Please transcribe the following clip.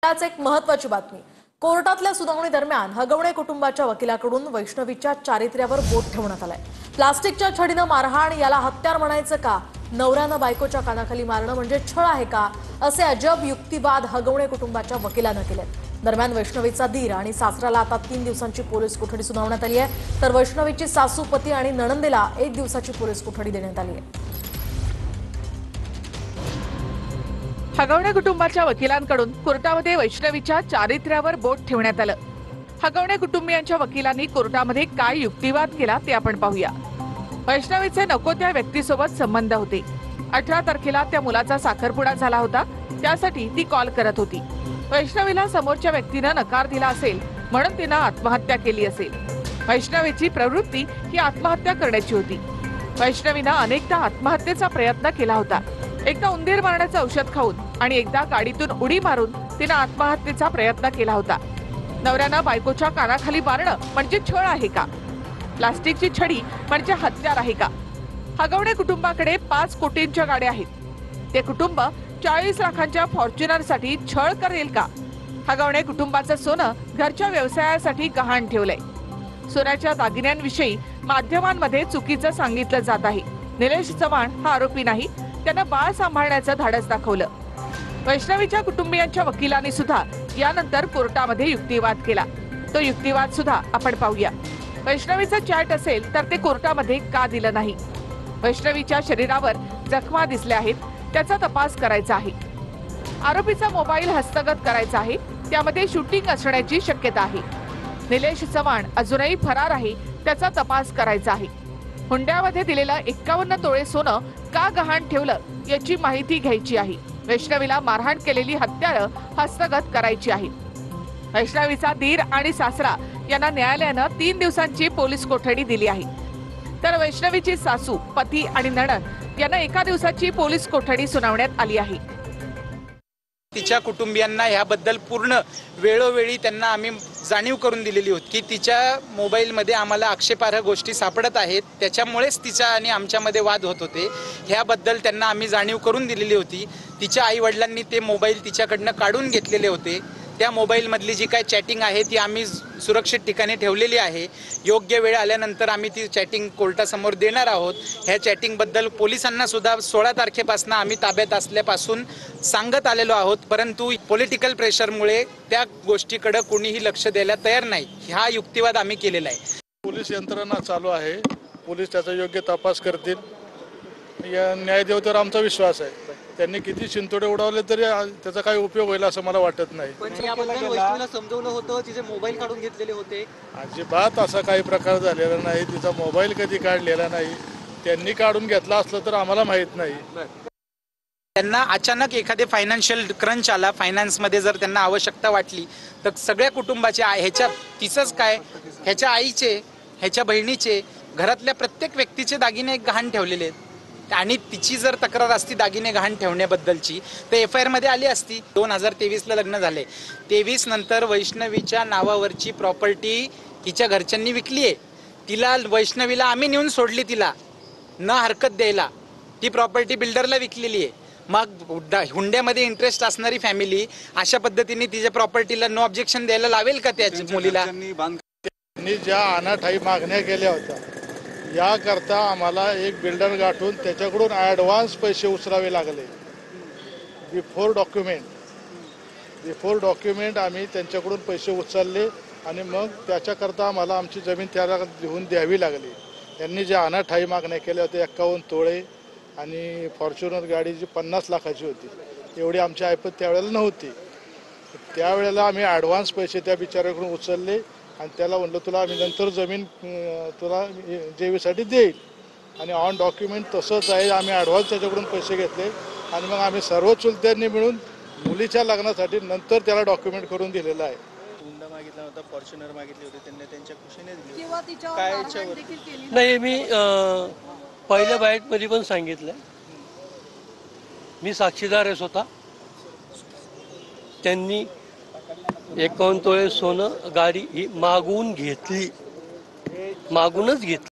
त्याच एक महत्त्वाची बातमी। कोर्टातल्या सुनावणी दरम्यान हगवणे कुटुंबाच्या वकिलाकडून वैष्णवीच्या चारित्र्यावर बोट ठेवण्यात आलंय। प्लास्टिकच्या छडीनं मारहाण याला हत्यार म्हणायचं का? नवऱ्यानं बायकोच्या कानाखाली मारणं म्हणजे छळ आहे का? असे अजब युक्तिवाद हगवणे कुटुंबाच्या वकिलानं केलेत। दरम्यान वैष्णवीचा दीर आणि सासऱ्याला आता 3 दिवसांची पोलीस कोठडी सुनावण्यात आली आहे, तर वैष्णवीची सासू, पती आणि नणंदेला 1 दिवसाची पोलीस कोठडी देण्यात आली आहे। हगवणे कुटुंबाच्या वकिलांकडून कोर्टामध्ये वैष्णवीच्या चारित्र्यावर बोट ठेवण्यात आलं। हगवणे कुटुंबियांच्या वकिलांनी कोर्टामध्ये काय युक्तिवाद केला ते आपण पाहूया। वैष्णवीचे नको त्या व्यक्तीसोबत संबंध होते। 18 तारखेला त्या मुलाचा साखरपुडा झाला होता, त्यासाठी ती कॉल करत होती। वैष्णवीला समोरच्या व्यक्तीने नकार दिला असेल म्हणून तिने आत्महत्या केली असेल। वैष्णवीची प्रवृत्ती ही आत्महत्या करण्याची होती। वैष्णवीने अनेकदा आत्महत्येचा प्रयत्न केला होता। एकदा उंदीर मारण्याचं औषध खाऊन आणि एकदा गाडीतून उडी मारून तिने आत्महत्येचा प्रयत्न केला होता। नवऱ्यानं बायकोच्या कानाखाली मारणं म्हणजे छळ आहे का? प्लास्टिकची छडी म्हणजे हत्यार आहे का? हगवणे कुटुंबाकडे 5 कोटींच्या गाड्या आहेत। ते कुटुंब 40 लाखांच्या फॉर्च्युनरसाठी छळ करेल का? हगवणे कुटुंबाचं सोनं घरच्या व्यवसायासाठी गहाण ठेवलंय। सोन्याच्या दागिन्यांविषयी माध्यमांमध्ये चुकीचं सांगितलं जात आहे। निलेश चव्हाण हा आरोपी नाही, त्यानं बाळ सांभाळण्याचं धाडस दाखवलं। वैष्णवीच्या कुटुंबियांच्या वकिलांनी सुद्धा यानंतर कोर्टामध्ये युक्तिवाद केला। तो युक्तिवाद सुद्धा आपण पाहूया। वैष्णवीचं चॅट असेल तर ते कोर्टामध्ये का दिलं नाही? वैष्णवीच्या शरीरावर जखमा दिसल्या आहेत, त्याचा तपास करायचा आहे। आरोपीचा मोबाईल हस्तगत करायचा आहे, त्यामध्ये शूटिंग असण्याची शक्यता आहे। निलेश चव्हाण अजूनही फरार आहे, त्याचा तपास करायचा आहे। हुंड्यामध्ये दिलेलं 51 तोळे सोनं का गहाण ठेवलं याची माहिती घ्यायची आहे। वैष्णवीला मारहाण केलेली हत्यारं हस्तगत करायची आहेत। वैष्णवीचा दीर आणि सासरा यांना न्यायालयानं 3 दिवसांची पोलीस कोठडी दिली आहे, तर वैष्णवीची सासू, पती आणि नणंद यांना 1 दिवसाची पोलीस कोठडी सुनावण्यात आली आहे। तिच्या कुटुंबियांना याबद्दल पूर्ण वेळोवेळी त्यांना आम्ही जाणीव करून दिलेली होती की तिच्या मोबाईलमध्ये आम्हाला आक्षेपार्ह गोष्टी सापडत आहेत, त्याच्यामुळेच तिचा आणि आमच्यामध्ये वाद होत होते। ह्याबद्दल त्यांना आम्ही जाणीव करून दिलेली होती। तिच्या आईवडिलांनी ते मोबाईल तिच्याकडनं काढून घेतलेले होते। त्या मोबाईलमधली जी काय चॅटिंग आहे ती आम्ही सुरक्षित ठिकाणी ठेवलेली आहे। योग्य वेळ आल्यानंतर आम्ही ती चॅटिंग कोर्टासमोर देणार आहोत। ह्या चॅटिंगबद्दल पोलिसांना सुद्धा 16 तारखेपासून आम्ही ताब्यात असल्यापासून सांगत आलेलो आहोत, परंतु पॉलिटिकल प्रेशरमुळे त्या गोष्टीकडे कोणीही लक्ष द्यायला तयार नाही। हा युक्तिवाद आम्ही केलेला आहे। पोलीस यंत्रणा चालू आहे, पोलीस त्याचा योग्य तपास करतील। या न्यायदेवतेवर आमचा विश्वास आहे। त्यांनी किती चिंतोडे उडवले तरी त्याचा काही उपयोग होईल असं मला वाटत नाही। पण याबद्दल वैष्णवीला समजवलं होतं, तिचे मोबाईल काढून घेतलेले होते। अजिबात असा काही प्रकार झालेला नाही। तिचा मोबाईल कधी काढलेला नाही। त्यांनी काढून घेतला असलं तर आम्हाला माहित नाही। त्यांना अचानक एखादे फायनान्शियल क्रंच आला, फायनान्समध्ये जर त्यांना आवश्यकता वाटली तर सगळ्या कुटुंबाचे ह्याच्या तिचंच काय, ह्याच्या आईचे, ह्याच्या बहिणीचे, घरातल्या प्रत्येक व्यक्तीचे दागिने गहाण ठेवलेले आहेत। आणि तिची जर तक्रार असती दागिने गहाण ठेवण्याबद्दलची तर FIR मध्ये आली असती। 2023ला लग्न झाले, 23 नंतर वैष्णवीच्या नावावरची प्रॉपर्टी तिच्या घरच्यांनी विकली आहे। तिला वैष्णवीला आम्ही नेऊन सोडली, तिला न हरकत द्यायला ती प्रॉपर्टी बिल्डरला विकलेली आहे। मग हुंड्यामध्ये इंटरेस्ट असणारी फॅमिली अशा पद्धतीने तिच्या प्रॉपर्टीला नो ऑब्जेक्शन द्यायला लावेल का त्या मुलीला? त्यांनी ज्या अनाठाई मागण्या केल्या होत्या याकरता आम्हाला एक बिल्डर गाठून त्याच्याकडून ॲडव्हान्स पैसे उचलावे लागले। बिफोर डॉक्युमेंट आम्ही त्यांच्याकडून पैसे उचलले आणि मग त्याच्याकरता आम्हाला आमची जमीन त्याला लिहून द्यावी लागली। त्यांनी ज्या अनाठाई मागण्या केल्या होत्या 51 तोळे आणि फॉर्च्युनर गाडी जी 50 लाखाची होती, एवढी आमची ऐपत त्यावेळेला नव्हती। त्यावेळेला आम्ही ॲडव्हान्स पैसे त्या बिचाऱ्याकडून उचलले आणि त्याला म्हणलं तुला आम्ही नंतर जमीन तुला जेवीसाठी देईल आणि ऑन डॉक्युमेंट तसंच आहे। आम्ही ॲडव्हान्स त्याच्याकडून पैसे घेतले आणि मग आम्ही सर्व चुलत्यांनी मिळून मुलीच्या लग्नासाठी नंतर त्याला डॉक्युमेंट करून दिलेलं आहे। हुंडा मागितला होता, फॉर्च्युनर मागितली होती, त्यांनी त्यांच्या खुशीने दिली। नाही, मी पहिल्या बाईटमध्ये पण सांगितलं, मी साक्षीदार आहे स्वतः। त्यांनी 51 तोळे सोनं गाडी ही मागूनच घेतली।